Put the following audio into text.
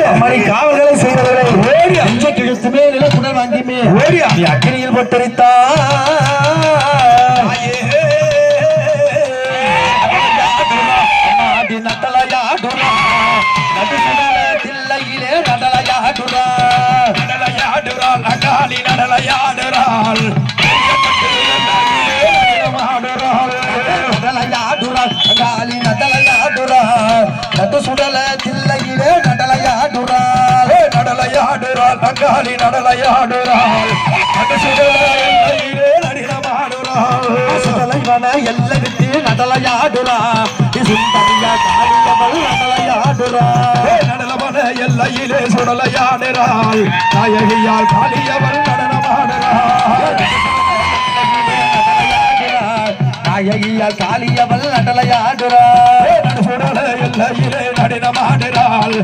அம்மனை காவல்களை செய்வதில்லை ஓடி அஞ்ச கிழத்துமே நில புனல் வாங்கியுமே ஓடியா நீ அக்கினியில் பட்டரித்தா நடலையாடுறா தில்லையிலே நடலையாடுறா நடலையாடுறாள் அங்காளி நடலையாடுறாள் நடலையாடுறாள் அங்காளி நடலையாடுறாள் நடு சுடல தில்லையிலே நடலையாடுறாள் நடலையாடுறாள் அங்காளி நடலையாடுறாள் நடு சுடல தில்லையிலே நடினமாடுறாள் சுடலைவன எல்லை விட்டு நடலையாடுறா சுந்தரியா காளியவள் நடலையாடுறா நடனவன எல்லையிலே சுடலையாடுறாள் நாயகியால் காளியவள் நடனமாடுறாள் நாயகியால் காளியவள் நடலையாடுறாள் சுடல எல்லையிலே நடனமாடுறாள்